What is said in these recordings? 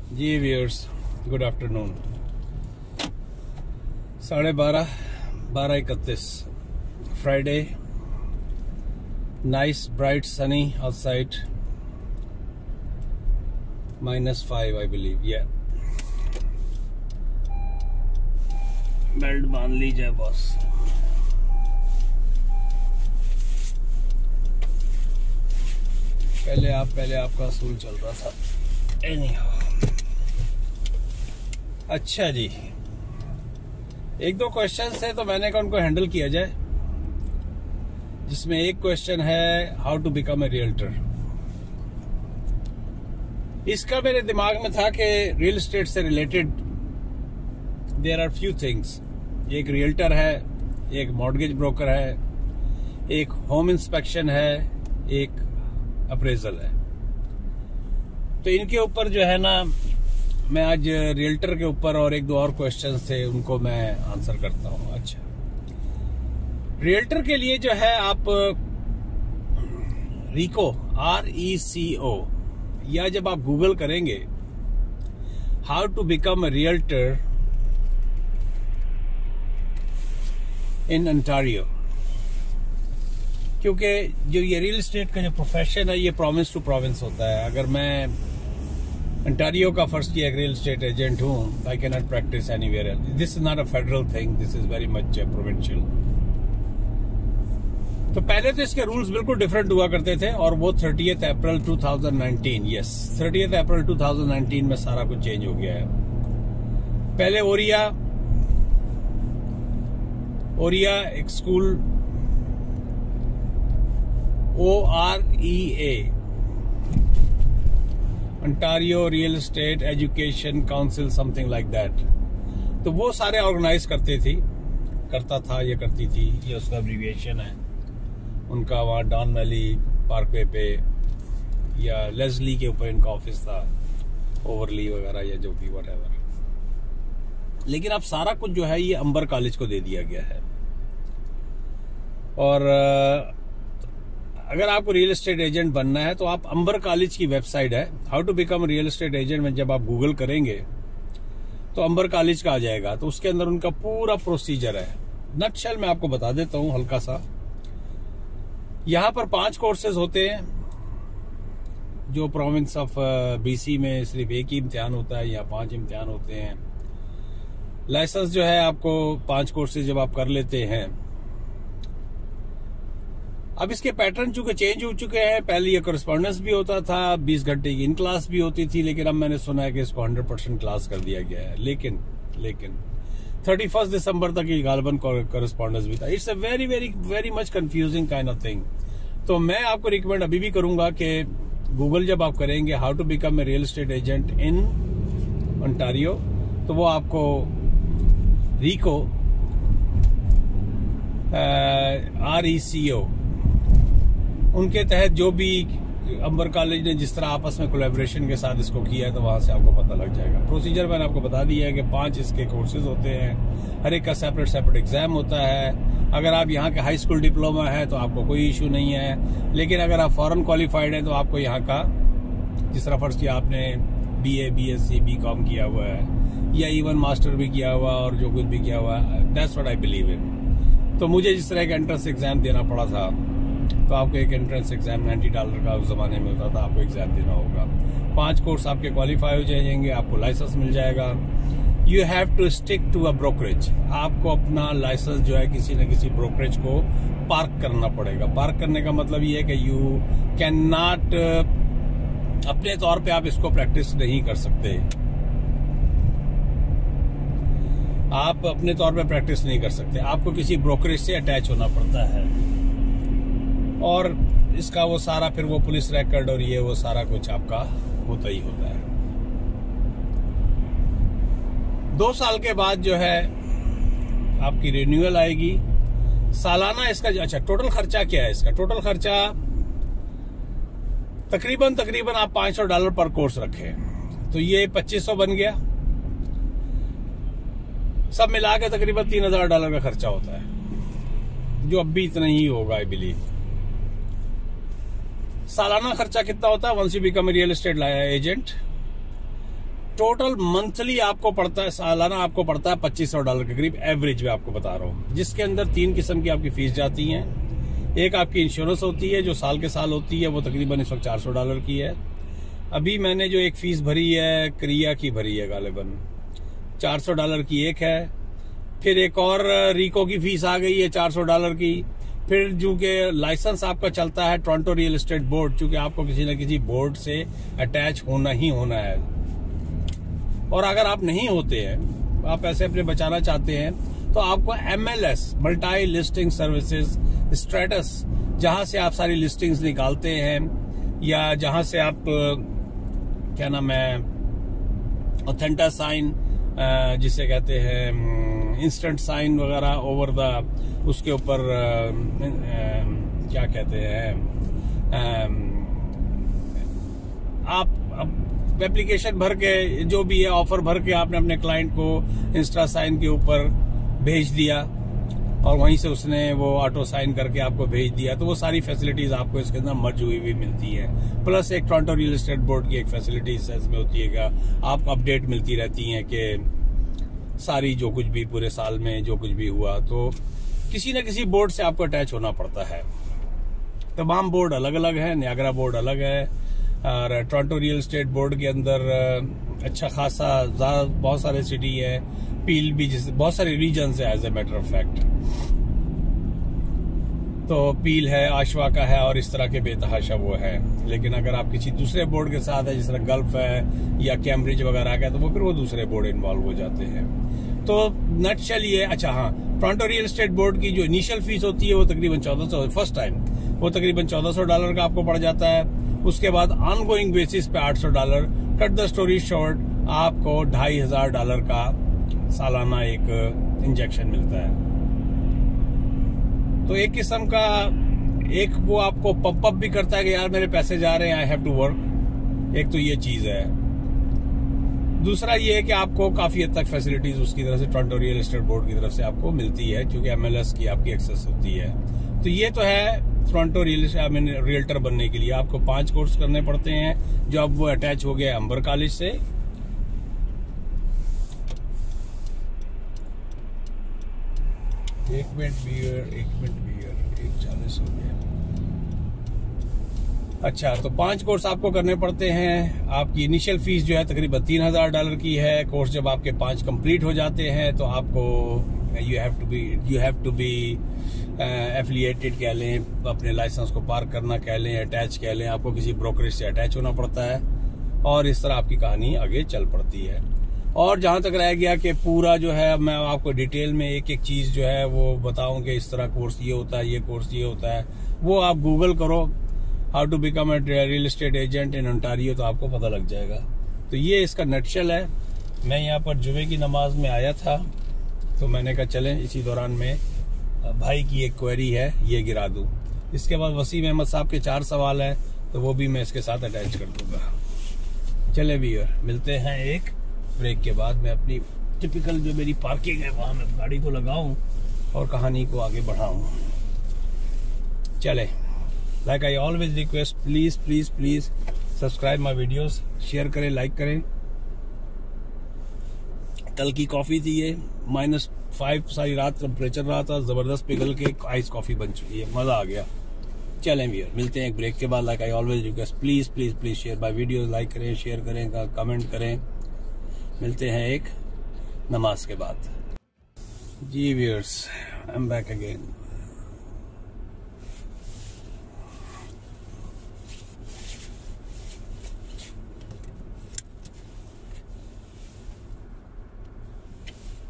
Ji viewers, good afternoon. 12:30, 12:31 Friday. Nice bright sunny outside, -5 I believe. Belt बांध लीजिए boss. पहले आपका असूल चल रहा था। एनीहाउ, अच्छा जी, एक दो क्वेश्चन है तो मैंने कहा उनको हैंडल किया जाए। जिसमें एक क्वेश्चन है how to become a realtor. इसका मेरे दिमाग में था कि रियल एस्टेट से related there are few things. एक रियल्टर है, एक मॉर्गेज ब्रोकर है, एक होम इंस्पेक्शन है, एक अप्रेजल है। तो इनके ऊपर जो है ना, मैं आज रियल्टर के ऊपर और एक दो और क्वेश्चंस थे उनको मैं आंसर करता हूं। अच्छा, रियल्टर के लिए जो है आप RECO RECO या जब आप गूगल करेंगे how to become a realtor in Ontario, क्योंकि जो ये रियल एस्टेट का जो प्रोफेशन है ये प्रोविंस टू प्रोविंस होता है। अगर मैं ओंटारियो का first year real estate agent हूं, I can not practice anywhere else. This is not a federal thing, this is very much provincial. तो पहले तो इसके रूल्स बिल्कुल डिफरेंट हुआ करते थे और वो 30 अप्रैल 2019, यस 30 अप्रैल 2019 में सारा कुछ चेंज हो गया है। पहले ओरिया एक school OREA, Ontario real estate education council, something like that. तो वो सारे ऑर्गेनाइज करती थी, ये उसका एब्रीविएशन है उनका। वहाँ डॉन वैली पार्कवे पे या लेस्ली के ऊपर इनका ऑफिस था, ओवरली वगैरह या जो भी व्हाटएवर। लेकिन अब सारा कुछ जो है ये अंबर कॉलेज को दे दिया गया है। और अगर आपको रियल एस्टेट एजेंट बनना है तो आप अंबर कॉलेज की वेबसाइट है how to become real estate agent में जब आप गूगल करेंगे तो अंबर कॉलेज का आ जाएगा। तो उसके अंदर उनका पूरा प्रोसीजर है। नटशेल मैं आपको बता देता हूं हल्का सा। यहां पर 5 कोर्सेज होते हैं। जो प्रोविंस ऑफ BC में सिर्फ एक ही इम्तिहान होता है, यहाँ 5 इम्तिहान होते हैं। लाइसेंस जो है आपको 5 कोर्सेज जब आप कर लेते हैं। अब इसके पैटर्न चूंकि चेंज हो चुके हैं। पहले ये करस्पॉन्डेंस भी होता था, 20 घंटे की इन क्लास भी होती थी, लेकिन अब मैंने सुना है कि इसको 100% क्लास कर दिया गया है। लेकिन 31 दिसंबर तक ये गालबन करस्पॉन्डेंस भी था। It's a very very very much confusing kind of thing. तो मैं आपको रिकमेंड अभी भी करूंगा कि गूगल जब आप करेंगे how to become a real estate agent in Ontario, तो वो आपको RECO RECO उनके तहत जो भी अंबर कॉलेज ने जिस तरह आपस में कोलैबोरेशन के साथ इसको किया है, तो वहां से आपको पता लग जाएगा। प्रोसीजर मैंने आपको बता दिया है कि 5 इसके कोर्सेज होते हैं। हर एक का सेपरेट एग्जाम होता है। अगर आप यहाँ के हाई स्कूल डिप्लोमा है तो आपको कोई इशू नहीं है। लेकिन अगर आप फॉरेन क्वालिफाइड हैं तो आपको यहाँ का, जिस तरह फर्स्ट किया आपने BA BSc BCom किया हुआ है या इवन मास्टर भी किया हुआ और जो कुछ भी किया हुआ है, that's what I believe in. तो मुझे जिस तरह का एंट्रेंस एग्जाम देना पड़ा था, तो आपको एक एंट्रेंस एग्जाम $90 का उस जमाने में होता था, आपको एग्जाम देना होगा। 5 कोर्स आपके क्वालिफाई हो जाएंगे, आपको लाइसेंस मिल जाएगा। You have to stick to a brokerage. आपको अपना लाइसेंस जो है किसी न किसी ब्रोकरेज को पार्क करना पड़ेगा। पार्क करने का मतलब ये है कि यू कैन नॉट अपने तौर पे आप इसको प्रैक्टिस नहीं कर सकते। आप अपने तौर पे प्रैक्टिस नहीं कर सकते, आपको किसी ब्रोकरेज से अटैच होना पड़ता है। और इसका वो सारा फिर वो पुलिस रिकॉर्ड और ये वो सारा कुछ आपका होता ही होता है। 2 साल के बाद जो है आपकी रिन्यूअल आएगी। सालाना इसका अच्छा टोटल खर्चा क्या है? इसका टोटल खर्चा तकरीबन आप $500 पर कोर्स रखें तो ये 2500 बन गया। सब मिला के तकरीबन $3000 का खर्चा होता है, जो अब भी इतना ही होगा आई बिलीव। सालाना खर्चा कितना होता है once you become real estate agent? Total monthly आपको पड़ता है, सालाना आपको पड़ता है $2500 के करीब, एवरेज में आपको बता रहा हूँ, जिसके अंदर 3 किस्म की आपकी फीस जाती है। एक आपकी इंश्योरेंस होती है जो साल के साल होती है, वो तकरीबन इस वक्त $400 की है। अभी मैंने जो एक फीस भरी है क्रिया की भरी है, गालिबन $400 की एक है। फिर एक और रिको की फीस आ गई है $400 की। फिर जो कि लाइसेंस आपका चलता है टोरंटो रियल एस्टेट बोर्ड, चूंकि आपको किसी न किसी बोर्ड से अटैच होना ही होना है, और अगर आप नहीं होते हैं, आप पैसे अपने बचाना चाहते हैं, तो आपको MLS multi listing services status, जहां से आप सारी लिस्टिंग्स निकालते हैं, या जहां से आप क्या नाम है ऑथेंटा साइन जिसे कहते हैं इंस्टेंट साइन वगैरह ओवर द, उसके ऊपर क्या कहते हैं, आप एप्लीकेशन भर के जो भी है ऑफर भर के आपने अपने क्लाइंट को इंस्टा साइन के ऊपर भेज दिया, और वहीं से उसने वो ऑटो साइन करके आपको भेज दिया, तो वो सारी फैसिलिटीज आपको इसके अंदर मर्ज हुई भी मिलती है। प्लस एक टोरंटो रियल एस्टेट बोर्ड की एक फैसिलिटी इसमें होती है कि आपको अपडेट मिलती रहती है कि सारी जो कुछ भी पूरे साल में जो कुछ भी हुआ, तो किसी न किसी बोर्ड से आपको अटैच होना पड़ता है। तमाम बोर्ड अलग अलग है, नियाग्रा बोर्ड अलग है, और टोरंटो रियल एस्टेट बोर्ड के अंदर अच्छा खासा बहुत सारे सिटी है, पील भी, जिस बहुत सारे रीजन है as a matter of fact, तो पील है, आशवा का है, और इस तरह के बेतहाशा वो है। लेकिन अगर आप किसी दूसरे बोर्ड के साथ है, जिस तरह गल्फ है या कैम्ब्रिज वगैरह का, तो वो फिर वो दूसरे बोर्ड इन्वॉल्व हो जाते हैं। तो नटशेल ये, अच्छा हाँ, टोरंटो रियल एस्टेट बोर्ड की जो इनिशियल फीस होती है वो तकरीबन 1400, फर्स्ट टाइम वो तकरीबन $1400 का आपको पड़ जाता है। उसके बाद ऑनगोइंग बेसिस पे $800। कट द स्टोरी शॉर्ट, आपको $2500 का सालाना एक इंजेक्शन मिलता है। तो एक किस्म का एक वो आपको पंप अप भी करता है कि यार मेरे पैसे जा रहे हैं, आई हैव टू वर्क, एक तो ये चीज है। दूसरा ये है कि आपको काफी हद तक फैसिलिटीज उसकी तरफ से, टोरंटो रियल एस्टेट बोर्ड की तरफ से आपको मिलती है, क्योंकि MLS की आपकी एक्सेस होती है। तो ये तो है टोरंटो रियल्टर बनने के लिए आपको 5 कोर्स करने पड़ते हैं, जो अब वो अटैच हो गया अंबर कॉलेज से। एक मिनट बियर 1:40 हो गया। अच्छा, तो 5 कोर्स आपको करने पड़ते हैं। आपकी इनिशियल फीस जो है तकरीबन $3000 की है। कोर्स जब आपके 5 कंप्लीट हो जाते हैं, तो आपको you have to be affiliated कह लें, अपने लाइसेंस को पार्क करना कह लें, अटैच कह लें, आपको किसी ब्रोकरेज से अटैच होना पड़ता है, और इस तरह आपकी कहानी आगे चल पड़ती है। और जहां तक रह गया कि पूरा जो है, मैं आपको डिटेल में एक एक चीज जो है वो बताऊं कि इस तरह कोर्स ये होता है, ये कोर्स ये होता है, वो आप गूगल करो how to become a real estate agent in Ontario, तो आपको पता लग जाएगा। तो ये इसका नटशेल है। मैं यहाँ पर जुमे की नमाज में आया था, तो मैंने कहा चलें इसी दौरान में भाई की एक क्वेरी है ये गिरा दूं। इसके बाद वसीम अहमद साहब के 4 सवाल हैं, तो वो भी मैं इसके साथ अटैच कर दूंगा। चले व्यूअर, मिलते हैं एक ब्रेक के बाद। मैं अपनी टिपिकल जो मेरी पार्किंग है वहां मैं गाड़ी को लगाऊं और कहानी को आगे बढ़ाऊं। चले, like I always request, please please please subscribe my videos, share करें, लाइक करें। कल की कॉफी थी ये -5 सारी रात टेम्परेचर रहा था, जबरदस्त पिघल के आइस कॉफी बन चुकी है, मजा आ गया। चलें व्यूअर, मिलते हैं एक ब्रेक के बाद। Like I always request, please please please share my videos, like करें, शेयर करें, कमेंट करें। मिलते हैं एक नमाज के बाद। जी viewers, I am back again.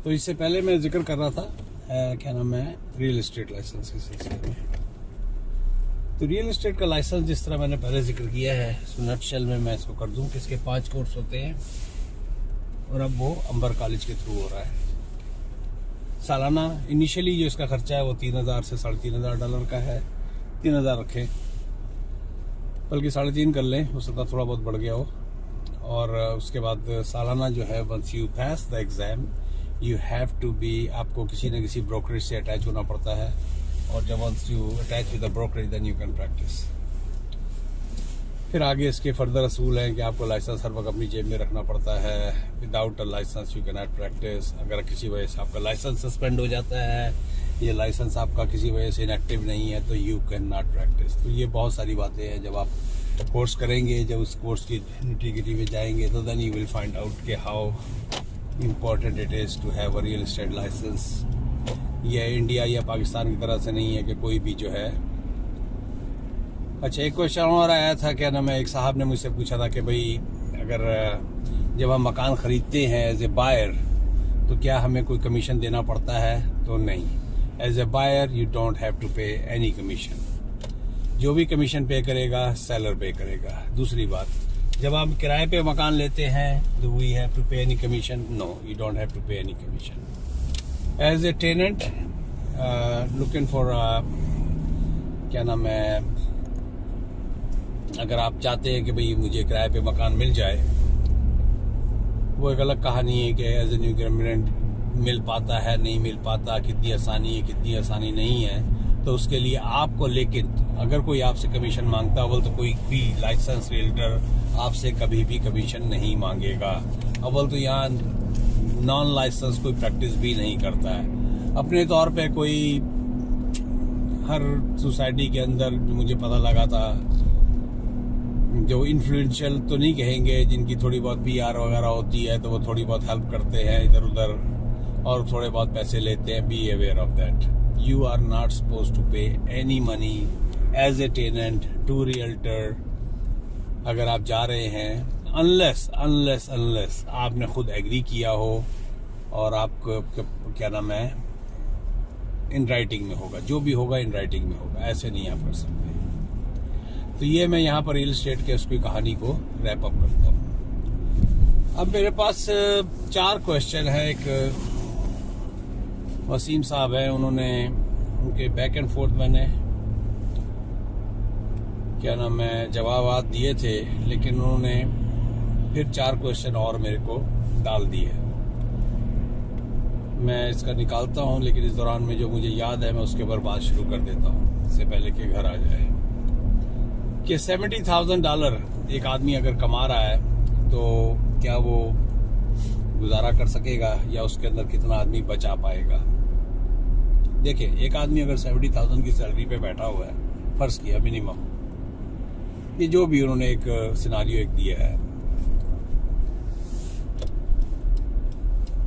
तो इससे पहले मैं जिक्र कर रहा था क्या नाम है, रियल एस्टेट लाइसेंस के सिलसिले में। तो रियल एस्टेट का लाइसेंस जिस तरह मैंने पहले जिक्र किया है, नटशेल में मैं इसको कर दूं कि इसके 5 कोर्स होते हैं, और अब वो अंबर कॉलेज के थ्रू हो रहा है। सालाना इनिशियली जो इसका खर्चा है वो $3000 से $3500 का है। 3000 रखें, बल्कि 3.5 कर लें, हो सकता थोड़ा बहुत बढ़ गया हो। और उसके बाद सालाना जो है, once you pass the exam you have to be, आपको किसी न किसी ब्रोकरेज से अटैच होना पड़ता है, और जब once you attach with the brokerage then you can practise. फिर आगे इसके फर्दर असूल हैं कि आपको लाइसेंस हर वक्त अपनी जेब में रखना पड़ता है। Without a licence you can not practise. अगर किसी वजह से आपका लाइसेंस सस्पेंड हो जाता है, ये लाइसेंस आपका किसी वजह से इनएक्टिव नहीं है, तो यू कैन नॉट प्रैक्टिस। तो ये बहुत सारी बातें हैं। जब आप कोर्स करेंगे, जब उस कोर्स की निटी-गिटी में जाएंगे, तो then you will find out कि how important it is to have a real estate license. ये इंडिया या पाकिस्तान की तरह से नहीं है कि कोई भी जो है। अच्छा, एक क्वेश्चन और आया था, क्या नाम है, एक साहब ने मुझसे पूछा था कि भाई अगर जब हम मकान खरीदते हैं एज ए बायर, तो क्या हमें कोई कमीशन देना पड़ता है? तो नहीं, as a buyer you don't have to pay any commission. जो भी कमीशन पे करेगा सेलर पे करेगा। दूसरी बात, जब आप किराए पे मकान लेते हैं, do we have to pay any commission? No, you don't have to pay any commission. As a tenant, looking for क्या नाम है, अगर आप चाहते हैं कि भाई मुझे किराए पे मकान मिल जाए, वो एक अलग कहानी है कि एज ए न्यू इमिग्रेंट मिल पाता है, नहीं मिल पाता, कितनी आसानी है, कितनी आसानी नहीं है। तो उसके लिए आपको, लेकिन अगर कोई आपसे कमीशन मांगता अव्वल तो कोई भी लाइसेंस रियल्टर आपसे कभी भी कमीशन नहीं मांगेगा। अव्वल तो यहाँ नॉन लाइसेंस कोई प्रैक्टिस भी नहीं करता है। अपने तौर पे कोई हर सोसाइटी के अंदर मुझे पता लगा था, जो इन्फ्लुएंशियल तो नहीं कहेंगे, जिनकी थोड़ी बहुत PR वगैरह होती है, तो वो थोड़ी बहुत हेल्प करते हैं इधर उधर और थोड़े बहुत पैसे लेते हैं। Be aware of that. You are not supposed to pay any money as a tenant to realtor अगर आप जा रहे हैं, unless आपने खुद एग्री किया हो और आपको क्या नाम है, इन राइटिंग में होगा। जो भी होगा इन राइटिंग में होगा, ऐसे नहीं आप कर सकते। तो ये मैं यहाँ पर रियल एस्टेट के उसकी कहानी को रैप अप करता हूँ। अब मेरे पास 4 क्वेश्चन है। एक वसीम साहब हैं, उन्होंने उनके बैक एंड फोर्थ मैंने क्या नाम है जवाब दिए थे, लेकिन उन्होंने फिर 4 क्वेश्चन और मेरे को डाल दिए। मैं इसका निकालता हूं, लेकिन इस दौरान में जो मुझे याद है मैं उसके ऊपर बात शुरू कर देता हूं, इससे पहले कि घर आ जाए। कि $70,000 एक आदमी अगर कमा रहा है, तो क्या वो गुजारा कर सकेगा, या उसके अंदर कितना आदमी बचा पाएगा? देखिए, एक आदमी अगर 70,000 की सैलरी पे बैठा हुआ है, फर्ज किया मिनिमम, ये जो भी उन्होंने एक सिनारियो एक दिया है,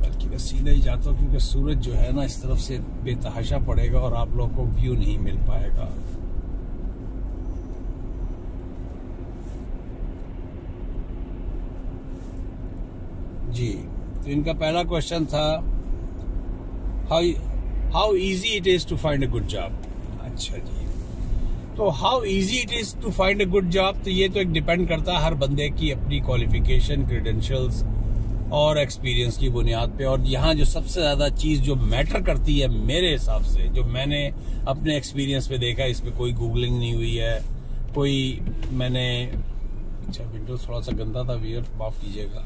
बल्कि मैं सीधे ही जाता हूँ क्योंकि सूरज जो है ना इस तरफ से बेतहाशा पड़ेगा और आप लोगों को व्यू नहीं मिल पाएगा। जी, तो इनका पहला क्वेश्चन था, how easy it is to find a good job. अच्छा जी, तो how easy it is to find a good job, तो ये तो एक डिपेंड करता है हर बंदे की अपनी क्वालिफिकेशन, क्रेडेंशियल्स और एक्सपीरियंस की बुनियाद पे। और यहाँ जो सबसे ज्यादा चीज जो मैटर करती है मेरे हिसाब से, जो मैंने अपने एक्सपीरियंस पे देखा, इस पे कोई गूगलिंग नहीं हुई है, कोई मैंने, अच्छा विंडोज थोड़ा सा गंदा था वियर, माफ कीजिएगा,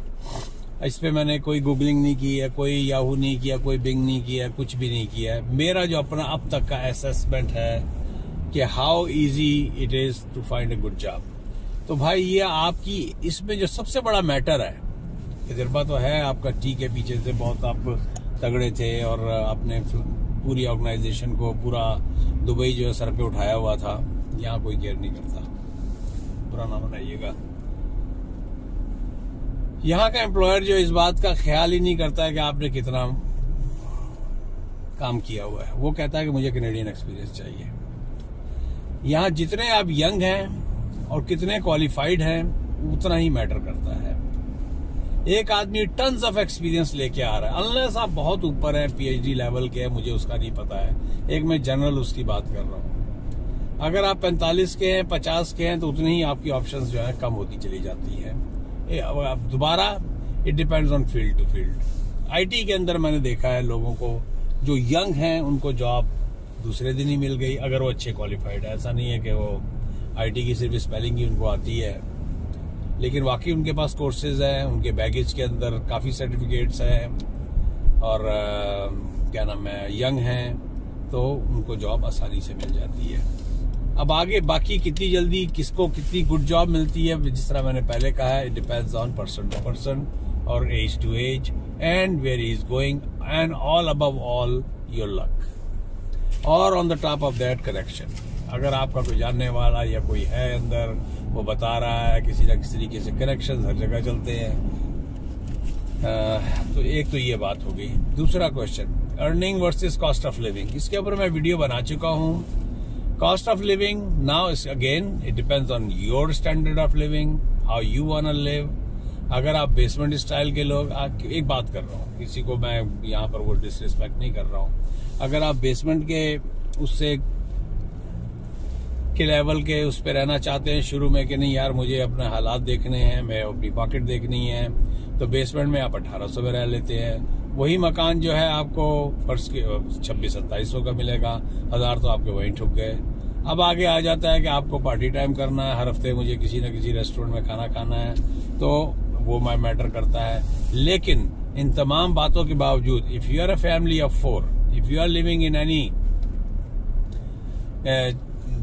इस पे मैंने कोई गूगलिंग नहीं की है, कोई याहू नहीं किया, कोई बिंग नहीं किया, कुछ भी नहीं किया है। मेरा जो अपना अब तक का असेसमेंट है कि how easy it is to find a good job, तो भाई ये आपकी इसमें जो सबसे बड़ा मैटर है, तजुर्बा तो है आपका, ठीक है, पीछे से बहुत आप तगड़े थे और आपने पूरी ऑर्गेनाइजेशन को, पूरा दुबई जो है सर पे उठाया हुआ था, यहाँ कोई केयर नहीं करता, बुरा ना बनाइएगा। यहाँ का एम्प्लॉयर जो इस बात का ख्याल ही नहीं करता है कि आपने कितना काम किया हुआ है, वो कहता है कि मुझे कैनेडियन एक्सपीरियंस चाहिए। यहाँ जितने आप यंग हैं और कितने क्वालिफाइड हैं उतना ही मैटर करता है। एक आदमी टन्स ऑफ एक्सपीरियंस लेके आ रहा है, अनलेस आप बहुत ऊपर हैं, PhD लेवल के हैं, मुझे उसका नहीं पता है, एक मैं जनरल उसकी बात कर रहा हूँ। अगर आप 45 के हैं, 50 के हैं, तो उतनी ही आपकी ऑप्शंस जो है कम होती चली जाती है। दोबारा it depends on field to field. IT के अंदर मैंने देखा है लोगों को जो यंग हैं उनको जॉब दूसरे दिन ही मिल गई, अगर वो अच्छे क्वालिफाइड है। ऐसा नहीं है कि वो IT की सिर्फ स्पेलिंग ही उनको आती है, लेकिन वाकई उनके पास कोर्सेज हैं, उनके बैगेज के अंदर काफ़ी सर्टिफिकेट्स हैं और क्या नाम है, यंग हैं, तो उनको जॉब आसानी से मिल जाती है। अब आगे बाकी कितनी जल्दी किसको कितनी गुड जॉब मिलती है, जिस तरह मैंने पहले कहा है, it depends on person to person और age to age and where he is going and all above all your luck और on the top of that connection. अगर आपका कोई जानने वाला या कोई है अंदर, वो बता रहा है, किसी न किसी तरीके से कनेक्शन हर जगह चलते हैं। तो एक तो ये बात होगी। दूसरा question, earning versus cost of living, इसके ऊपर मैं वीडियो बना चुका हूँ। Cost of living now is again it depends on your standard of living, how you want to live. अगर आप बेसमेंट स्टाइल के लोग, एक बात कर रहा हूँ, किसी को मैं यहाँ पर वो डिसरिस्पेक्ट नहीं कर रहा हूँ। अगर आप बेसमेंट के उससे के लेवल के उस पे रहना चाहते हैं शुरू में कि नहीं यार मुझे अपने हालात देखने हैं, मैं अपनी पॉकेट देखनी है, तो बेसमेंट में आप 1800 में रह लेते हैं। वही मकान जो है आपको फर्श के 2600-2700 का मिलेगा, 1000 तो आपके वहीं ठुक गए। अब आगे आ जाता है कि आपको पार्टी टाइम करना है, हर हफ्ते मुझे किसी न किसी रेस्टोरेंट में खाना खाना है, तो वो मैटर करता है। लेकिन इन तमाम बातों के बावजूद, if you are a family of 4, if you are living in any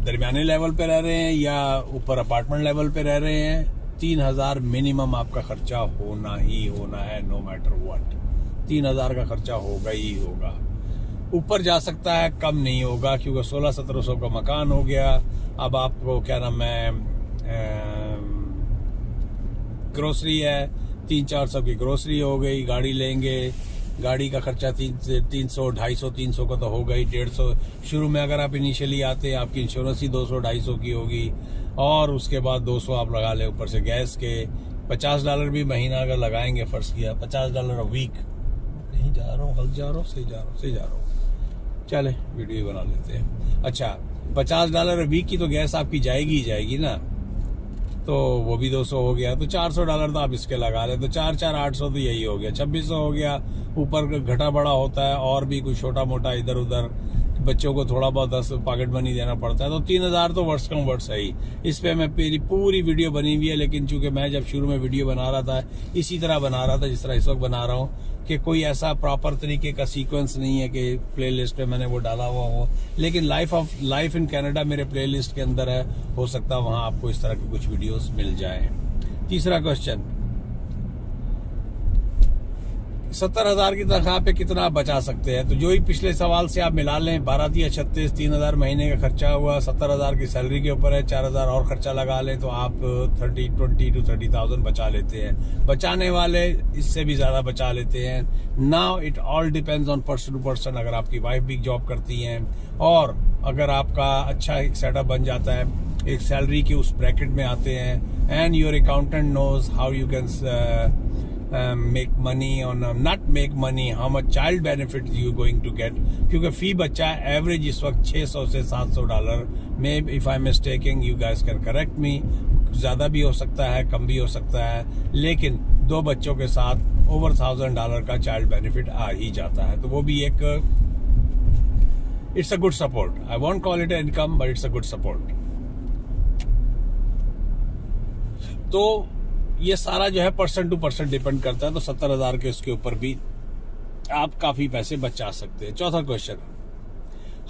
दरमियाने लेवल पे रह रहे हैं या ऊपर अपार्टमेंट लेवल पे रह रहे हैं, 3000 मिनिमम आपका खर्चा होना ही होना है, नो मैटर व्हाट। 3000 का खर्चा होगा ही होगा। ऊपर जा सकता है, कम नहीं होगा, क्योंकि 1600-1700 का मकान हो गया। अब आपको क्या नाम है, ग्रोसरी है, 300-400 की ग्रोसरी हो गई, गाड़ी लेंगे, गाड़ी का खर्चा 300-250-300 का तो होगा ही, 150 शुरू में अगर आप इनिशियली आते हैं, आपकी इंश्योरेंस ही 200-250 की होगी, और उसके बाद 200 आप लगा ले ऊपर से गैस के। $50 भी महीना अगर लगाएंगे, फर्ज किया $50 अ वीक, कहीं जा रहा हूँ, हल जा रहा हूँ, सही जा रहा हूँ, चले वीडियो बना लेते हैं। अच्छा, $50 वीक की तो गैस आपकी जाएगी ही जाएगी ना, तो वो भी 200 हो गया, तो $400 तो आप इसके लगा ले, तो 4-800 तो यही हो गया, 2600 हो गया। ऊपर घटा बड़ा होता है और भी कुछ छोटा मोटा इधर उधर, बच्चों को थोड़ा बहुत 10 पॉकेट मनी देना पड़ता है, तो 3000 तो वर्ड्स कम वर्ड्स है ही। इस पे मैं मेरी पूरी वीडियो बनी हुई है, लेकिन चूंकि मैं जब शुरू में वीडियो बना रहा था, इसी तरह बना रहा था जिस तरह इस वक्त बना रहा हूँ, कि कोई ऐसा प्रॉपर तरीके का सीक्वेंस नहीं है कि प्लेलिस्ट पे मैंने वो डाला हुआ हो। लेकिन लाइफ इन कनाडा मेरे प्लेलिस्ट के अंदर है, हो सकता है वहां आपको इस तरह के कुछ वीडियोस मिल जाए। तीसरा क्वेश्चन, 70,000 की तनख्वाह पे कितना आप बचा सकते हैं? तो जो ही पिछले सवाल से आप मिला लें, 12-36, 3000 महीने का खर्चा हुआ, 70,000 की सैलरी के ऊपर है, 4000 और खर्चा लगा लें, तो आप 20 to 30,000 बचा लेते हैं। बचाने वाले इससे भी ज्यादा बचा लेते हैं। Now it all depends on person to person. अगर आपकी वाइफ भी जॉब करती हैं और अगर आपका अच्छा एक सेटअप बन जाता है, एक सैलरी के उस ब्रैकेट में आते हैं, and your accountant knows how you can make money or not make money, how much child benefit you going to get, क्योंकि फी बच्चा एवरेज इस वक्त $600 से $700 में, if I am mistaking you guys can correct मी, ज्यादा भी हो सकता है, कम भी हो सकता है, लेकिन 2 बच्चों के साथ over $1000 का चाइल्ड बेनिफिट आ ही जाता है। तो वो भी एक it's a good support. I won't call it income, but it's a good support. तो ये सारा जो है पर्सन टू पर्सन डिपेंड करता है। तो 70,000 के उसके ऊपर भी आप काफी पैसे बचा सकते हैं। चौथा question,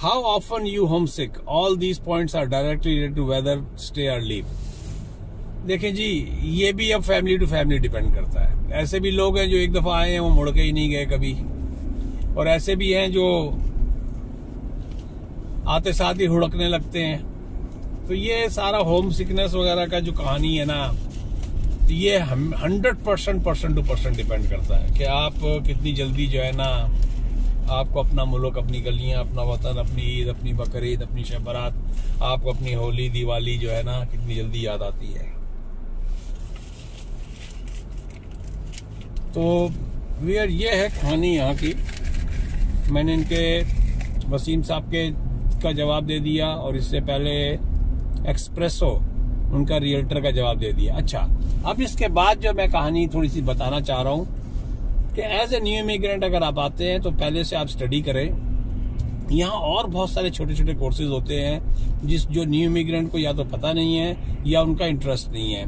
how often you home sick? All these points are directly related to whether stay or leave. देखें जी, ये भी अब फैमिली टू फैमिली डिपेंड करता है। ऐसे भी लोग हैं जो एक दफा आए हैं, वो मुड़ के ही नहीं गए कभी, और ऐसे भी हैं जो आते साथ ही हुड़कने लगते हैं। तो ये सारा होम सिकनेस वगैरह का जो कहानी है ना, ये 100% पर्सन टू पर्सन डिपेंड करता है कि आप कितनी जल्दी जो है ना, आपको अपना मुल्क, अपनी गलियां, अपना वतन, अपनी ईद, अपनी बकरीद, अपनी शब बारात, आपको अपनी होली, दिवाली जो है ना, कितनी जल्दी याद आती है। तो वियर ये है कहानी यहाँ की। मैंने इनके वसीम साहब का जवाब दे दिया, और इससे पहले एक्सप्रेसो उनका रियल्टर का जवाब दे दिया। अच्छा, अब इसके बाद जो मैं कहानी थोड़ी सी बताना चाह रहा हूँ कि एज ए न्यू इमिग्रेंट अगर आप आते हैं तो पहले से आप स्टडी करें। यहाँ और बहुत सारे छोटे छोटे कोर्सेज होते हैं जो न्यू इमिग्रेंट को या तो पता नहीं है या उनका इंटरेस्ट नहीं है।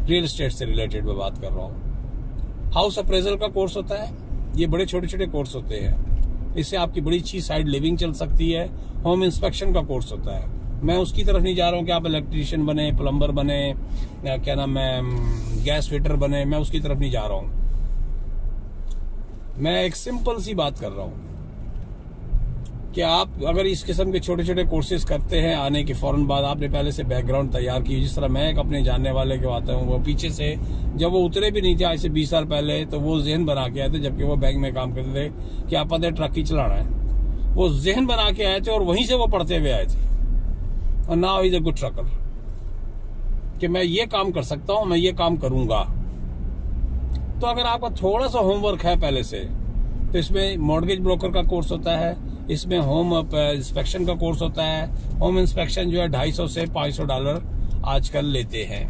रियल एस्टेट से रिलेटेड मैं बात कर रहा हूँ। हाउस अप्रेजल का कोर्स होता है, ये बड़े छोटे छोटे कोर्स होते हैं, इससे आपकी बड़ी अच्छी साइड लिविंग चल सकती है। होम इंस्पेक्शन का कोर्स होता है, मैं उसकी तरफ नहीं जा रहा हूँ कि आप इलेक्ट्रीशियन बने, प्लम्बर बने, क्या नाम है, गैस फिटर बने, मैं उसकी तरफ नहीं जा रहा हूँ। मैं एक सिंपल सी बात कर रहा हूँ कि आप अगर इस किस्म के छोटे छोटे कोर्सेज करते हैं, आने के फौरन बाद आपने पहले से बैकग्राउंड तैयार की, जिस तरह मैं एक अपने जानने वाले के आता हूँ, वो पीछे से जब वो उतरे भी नहीं थे आज से 20 साल पहले, तो वो जहन बना के आए थे, जबकि वो बैंक में काम करते थे कि आप पता है ट्रक ही चलाना है, वो जहन बना के आए थे और वहीं से वो पढ़ते हुए आए थे। और now is a good trucker कि मैं ये काम कर सकता हूं, मैं ये काम करूंगा। तो अगर आपका थोड़ा सा होमवर्क है पहले से, तो इसमें मॉर्गेज ब्रोकर का कोर्स होता है, इसमें होम इंस्पेक्शन का कोर्स होता है। होम इंस्पेक्शन जो है $250 से $500 आजकल लेते हैं।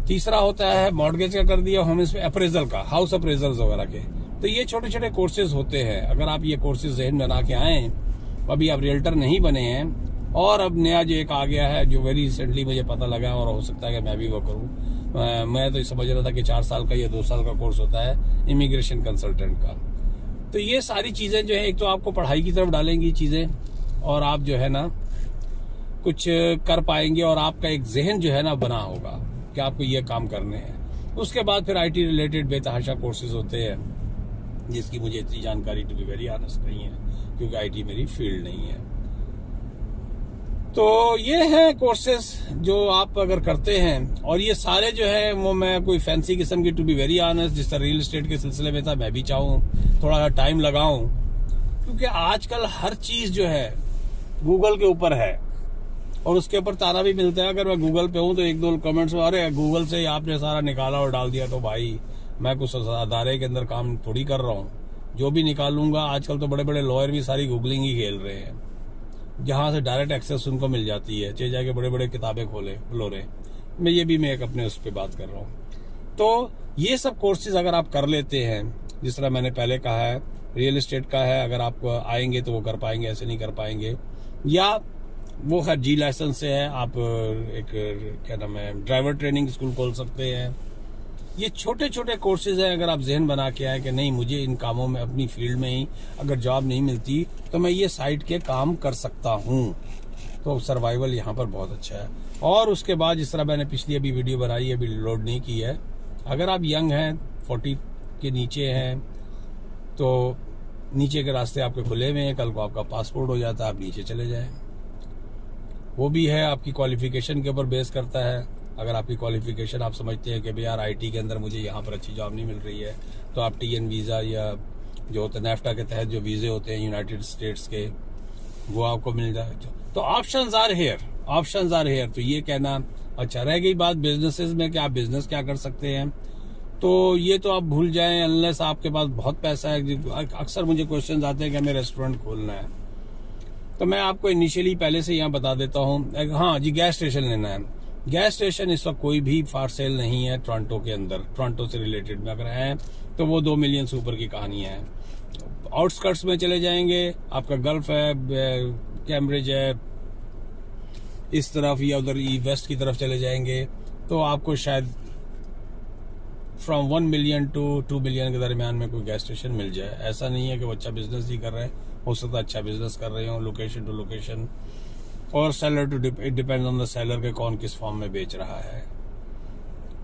तीसरा होता है मॉर्गेज का कर दिया, होम अप्रेजल का, हाउस अप्रेजल्स वगैरह के। तो ये छोटे छोटे कोर्सेज होते हैं। अगर आप ये कोर्सेज जहन बना के आए, अभी आप रियल्टर नहीं बने हैं, और अब नया जो एक आ गया है जो वेरी रिसेंटली मुझे पता लगा, और हो सकता है कि मैं भी वो करूं। मैं तो समझ रहा था कि 4 साल का या 2 साल का कोर्स होता है इमिग्रेशन कंसल्टेंट का। तो ये सारी चीजें जो है, एक तो आपको पढ़ाई की तरफ डालेंगी चीजें, और आप जो है ना कुछ कर पाएंगे, और आपका एक जहन जो है ना बना होगा कि आपको ये काम करने हैं। उसके बाद फिर IT रिलेटेड बेतहाशा कोर्सेज होते हैं, जिसकी मुझे इतनी जानकारी टू बी वेरी ऑनेस्ट नहीं है, क्योंकि IT मेरी फील्ड नहीं है। तो ये है कोर्सेज जो आप अगर करते हैं, और ये सारे जो है वो मैं कोई फैंसी किस्म की, टू बी वेरी ऑनेस्ट, जिस तरह रियल एस्टेट के सिलसिले में था, मैं भी चाहूँ थोड़ा सा टाइम लगाऊं, क्योंकि आजकल हर चीज जो है गूगल के ऊपर है, और उसके ऊपर ताना भी मिलता है। अगर मैं गूगल पे हूं तो 1-2 कमेंट्स में, अरे गूगल से आपने सारा निकाला और डाल दिया, तो भाई मैं कुछ अदारे के अंदर काम थोड़ी कर रहा हूँ। जो भी निकालूंगा, आजकल तो बड़े बड़े लॉयर भी सारी गूगलिंग ही खेल रहे हैं, जहां से डायरेक्ट एक्सेस उनको मिल जाती है, चाहे जाके बड़े बड़े किताबें खोले। मैं एक अपने उस पर बात कर रहा हूँ। तो ये सब कोर्सेज अगर आप कर लेते हैं, जिस तरह मैंने पहले कहा है, रियल एस्टेट का है, अगर आप आएंगे तो वो कर पाएंगे, ऐसे नहीं कर पाएंगे। या वो है G लाइसेंस से है, आप एक क्या नाम है, ड्राइवर ट्रेनिंग स्कूल खोल सकते हैं। ये छोटे छोटे कोर्सेज हैं। अगर आप जहन बना के आए कि नहीं, मुझे इन कामों में अपनी फील्ड में ही अगर जॉब नहीं मिलती तो मैं ये साइड के काम कर सकता हूँ, तो सर्वाइवल यहाँ पर बहुत अच्छा है। और उसके बाद जिस तरह मैंने पिछली अभी वीडियो बनाई है, अभी लोड नहीं की है, अगर आप यंग हैं, 40 के नीचे हैं, तो नीचे के रास्ते आपके खुले हुए हैं। कल को आपका पासपोर्ट हो जाता है, आप नीचे चले जाएं। वो भी है, आपकी क्वालिफिकेशन के ऊपर बेस करता है। अगर आपकी क्वालिफिकेशन आप समझते हैं कि भाई यार IT के अंदर मुझे यहाँ पर अच्छी जॉब नहीं मिल रही है, तो आप TN वीज़ा या जो होता है NAFTA के तहत जो वीज़े होते हैं यूनाइटेड स्टेट्स के, वो आपको मिल जाए। तो ऑप्शंस आर हेयर। तो ये कहना अच्छा। रह गई बात बिजनेसेस में कि आप बिजनेस क्या कर सकते हैं, तो ये तो आप भूल जाएं, अनलेस आपके पास बहुत पैसा है। अक्सर मुझे क्वेश्चन आते हैं कि हमें रेस्टोरेंट खोलना है, तो मैं आपको इनिशियली पहले से यहाँ बता देता हूँ। हाँ जी, गैस स्टेशन लेना है। गैस स्टेशन इस वक्त कोई भी फॉर सेल नहीं है टोरंटो के अंदर। टोरंटो से रिलेटेड में अगर है तो वो 2 मिलियन से ऊपर की कहानियां हैं। आउटस्कर्ट्स में चले जाएंगे, आपका गल्फ है, कैम्ब्रिज है, इस तरफ या उधर वेस्ट की तरफ चले जाएंगे, तो आपको शायद फ्रॉम 1 मिलियन टू 2 मिलियन के दरमियान में कोई गैस स्टेशन मिल जाए। ऐसा नहीं है कि वो अच्छा बिजनेस ही कर रहे हैं, हो सकता है अच्छा बिजनेस कर रहे हो, लोकेशन टू लोकेशन, और seller to depend on the seller के कौन किस फॉर्म में बेच रहा है।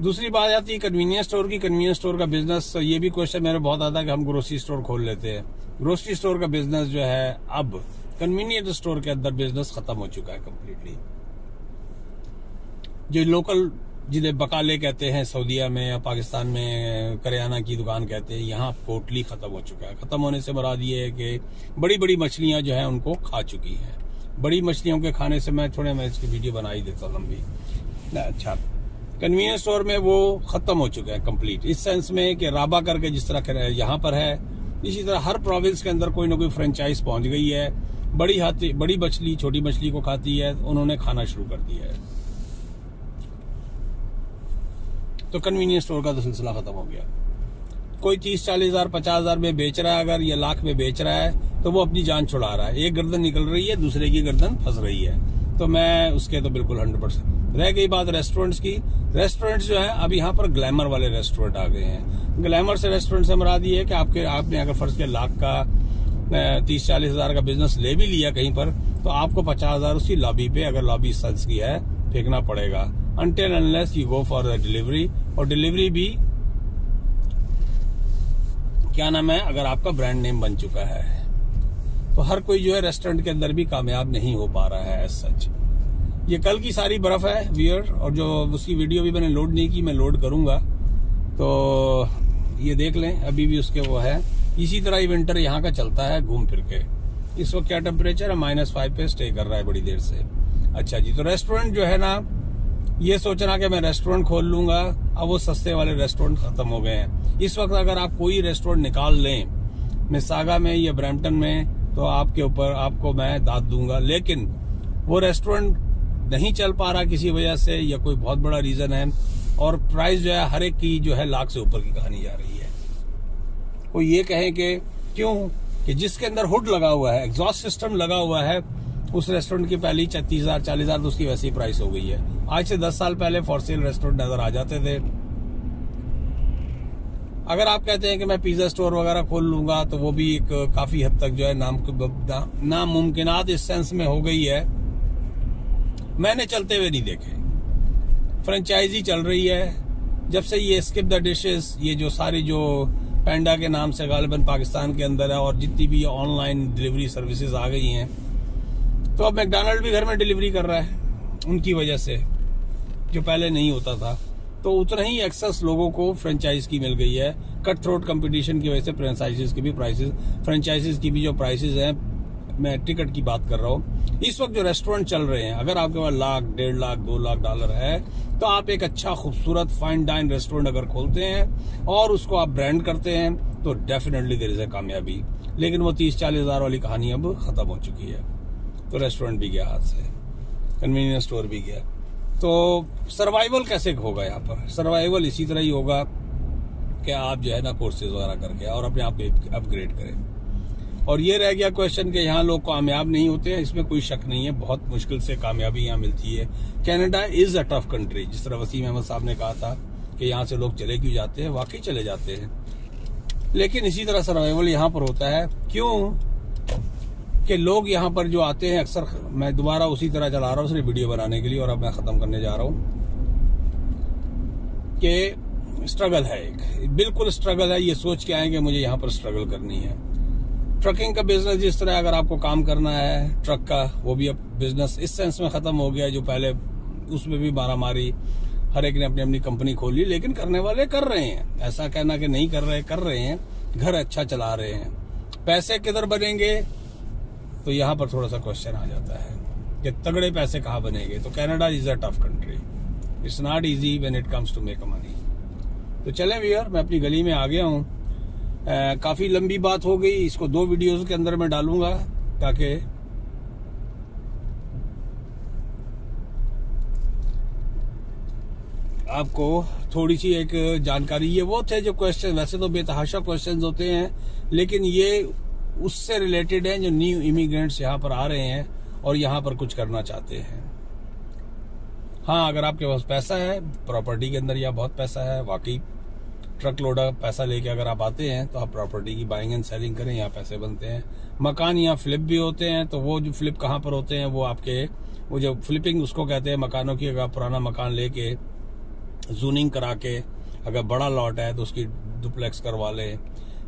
दूसरी बात आती है कन्वीनियंस स्टोर की। कन्वीनियंस स्टोर का बिजनेस, ये भी क्वेश्चन मेरे बहुत आता है कि हम ग्रोसरी स्टोर खोल लेते हैं। ग्रोसरी स्टोर का बिजनेस जो है, अब कन्वीनियंस स्टोर के अंदर बिजनेस खत्म हो चुका है कम्प्लीटली। जो लोकल जिन्हें बकाले कहते हैं सऊदीया में या पाकिस्तान में करियाना की दुकान कहते हैं, यहाँ टोटली खत्म हो चुका है। खत्म होने से मुराद ये है कि बड़ी बड़ी मछलियां जो है उनको खा चुकी हैं। बड़ी मछलियों के खाने से मैं इसकी वीडियो बना ही देता हूँ लंबी। अच्छा, कन्वीनियंस स्टोर में वो खत्म हो चुका है कंप्लीट, इस सेंस में कि राबा करके जिस तरह यहाँ पर है, इसी तरह हर प्रोविंस के अंदर कोई ना कोई फ्रेंचाइज पहुंच गई है। बड़ी मछली छोटी मछली को खाती है, उन्होंने खाना शुरू कर दिया है। तो कन्वीनियंस स्टोर का तो सिलसिला खत्म हो गया। कोई 30-40 हज़ार 50 हज़ार में बेच रहा है, अगर ये लाख में बेच रहा है तो वो अपनी जान छुड़ा रहा है। एक गर्दन निकल रही है, दूसरे की गर्दन फंस रही है। तो मैं उसके तो बिल्कुल 100%। रह गई बात रेस्टोरेंट्स की। रेस्टोरेंट्स जो है अब यहाँ पर ग्लैमर वाले रेस्टोरेंट आ गए हैं। ग्लैमर से रेस्टोरेंट से मुराद ये है कि आपने अगर फर्ज किया लाख का 30-40 हजार का बिजनेस ले भी लिया कहीं पर, तो आपको 50 हजार उसकी लॉबी पे, अगर लॉबी सच की है, फेंकना पड़ेगा until unless you go for the delivery. और डिलीवरी भी क्या नाम है, अगर आपका ब्रांड नेम बन चुका है तो हर कोई जो है रेस्टोरेंट के अंदर भी कामयाब नहीं हो पा रहा है एज सच। ये कल की सारी बर्फ है वियर, और जो उसकी वीडियो भी मैंने लोड नहीं की, मैं लोड करूंगा तो ये देख लें, अभी भी उसके वो है। इसी तरह ही विंटर यहाँ का चलता है घूम फिर के। इस वक्त क्या टेम्परेचर है, -5 पे स्टे कर रहा है बड़ी देर से। अच्छा जी, तो रेस्टोरेंट जो है ना, ये सोचना कि मैं रेस्टोरेंट खोल लूंगा, अब वो सस्ते वाले रेस्टोरेंट खत्म हो गए हैं। इस वक्त अगर आप कोई रेस्टोरेंट निकाल लें मिसागा में या ब्रैम्पटन में, तो आपके ऊपर आपको मैं दाद दूंगा। लेकिन वो रेस्टोरेंट नहीं चल पा रहा किसी वजह से, या कोई बहुत बड़ा रीजन है, और प्राइस जो है हर एक की जो है लाख से ऊपर की कहानी जा रही है। वो ये कहें कि क्यों, कि जिसके अंदर हुड लगा हुआ है, एग्जॉस्ट सिस्टम लगा हुआ है, उस रेस्टोरेंट की पहले 30,000 40,000 तो उसकी वैसी ही प्राइस हो गई है। आज से 10 साल पहले फॉर सेल रेस्टोरेंट नजर आ जाते थे। अगर आप कहते हैं कि मैं पिज्जा स्टोर वगैरह खोल लूंगा, तो वो भी एक काफी हद तक जो है नामुमकिनात इस सेंस में हो गई है, मैंने चलते हुए नहीं देखे। फ्रेंचाइजी चल रही है जब से ये स्किप द डिशेस, ये जो सारी जो पैंडा के नाम से गालिबन पाकिस्तान के अंदर है, और जितनी भी ऑनलाइन डिलीवरी सर्विसेज आ गई हैं, तो अब मैकडॉनल्ड भी घर में डिलीवरी कर रहा है उनकी वजह से, जो पहले नहीं होता था। तो उतना ही एक्सेस लोगों को फ्रेंचाइज की मिल गई है। कट थ्रोट कंपटीशन की वजह से फ्रेंचाइजीज की भी प्राइसेस, फ्रेंचाइजीज की भी जो प्राइसेस हैं, मैं टिकट की बात कर रहा हूँ। इस वक्त जो रेस्टोरेंट चल रहे हैं, अगर आपके पास $1,00,000, $1.5 लाख, $2 लाख है, तो आप एक अच्छा खूबसूरत फाइन डाइन रेस्टोरेंट अगर खोलते हैं और उसको आप ब्रांड करते हैं, तो डेफिनेटली देयर इज अ कामयाबी। लेकिन वो 30-40 हजार वाली कहानी अब खत्म हो चुकी है। तो रेस्टोरेंट भी गया हाथ से, कन्वीनियंस स्टोर भी गया। तो सर्वाइवल कैसे होगा यहाँ पर? सर्वाइवल इसी तरह ही होगा कि आप जो है ना कोर्सेज वगैरह करके और अपने आप को अपग्रेड करें। और ये रह गया क्वेश्चन कि यहाँ लोग कामयाब नहीं होते हैं, इसमें कोई शक नहीं है, बहुत मुश्किल से कामयाबी यहाँ मिलती है। Canada is a tough country, जिस तरह वसीम अहमद साहब ने कहा था कि यहाँ से लोग चले क्यों जाते हैं, वाकई चले जाते हैं। लेकिन इसी तरह सर्वाइवल यहाँ पर होता है। क्यों? कि लोग यहाँ पर जो आते हैं अक्सर, मैं दोबारा उसी तरह चला रहा हूँ सिर्फ वीडियो बनाने के लिए, और अब मैं खत्म करने जा रहा हूँ कि स्ट्रगल है, एक बिल्कुल स्ट्रगल है। ये सोच के आए कि मुझे यहाँ पर स्ट्रगल करनी है। ट्रकिंग का बिजनेस जिस तरह अगर आपको काम करना है ट्रक का, वो भी अब बिजनेस इस सेंस में खत्म हो गया है, जो पहले उसमें भी मारामारी, हर एक ने अपनी अपनी कंपनी खोली, लेकिन करने वाले कर रहे हैं। ऐसा कहना कि नहीं कर रहे, कर रहे हैं, घर अच्छा चला रहे हैं। पैसे किधर बनेंगे, तो यहाँ पर थोड़ा सा क्वेश्चन आ जाता है कि तगड़े पैसे कहाँ बनेंगे। तो Canada is a tough country, it's not easy when it comes to make money. तो चलें व्यूअर, मैं अपनी गली में आ गया हूँ। काफी लंबी बात हो गई, इसको 2 वीडियोस के अंदर मैं डालूंगा ताकि आपको थोड़ी सी एक जानकारी। ये वो थे जो क्वेश्चन, वैसे तो बेतहाशा क्वेश्चंस होते हैं, लेकिन ये उससे रिलेटेड हैं जो न्यू इमिग्रेंट्स यहाँ पर आ रहे हैं और यहाँ पर कुछ करना चाहते हैं। हाँ, अगर आपके पास पैसा है, प्रॉपर्टी के अंदर यहाँ बहुत पैसा है, वाकई ट्रक लोड पैसा लेके अगर आप आते हैं तो आप प्रॉपर्टी की बाइंग एंड सेलिंग करें, यहाँ पैसे बनते हैं। मकान यहाँ फ्लिप भी होते हैं, तो वो जो फ्लिप कहाँ पर होते हैं, वो आपके वो जो फ्लिपिंग उसको कहते हैं मकानों की। अगर आप पुराना मकान लेके जूनिंग करा के, अगर बड़ा लॉट है तो उसकी डुप्लेक्स करवा लें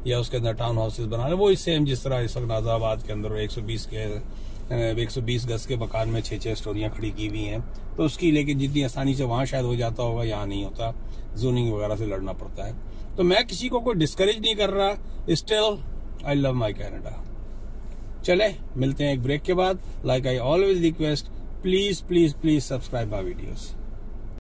या उसके अंदर टाउन हाउसेज बना लें, वो ही सेम जिस तरह इस वक्त नाजाबाद के अंदर 120 गज के मकान में 6-6 स्टोरियां खड़ी की हुई हैं, तो उसकी लेकिन जितनी आसानी से वहां शायद हो जाता होगा, यहाँ नहीं होता, जूनिंग वगैरह से लड़ना पड़ता है। तो मैं किसी को कोई डिस्करेज नहीं कर रहा, still I love my Canada. चले मिलते हैं एक ब्रेक के बाद। Like I always request, please please please subscribe my videos.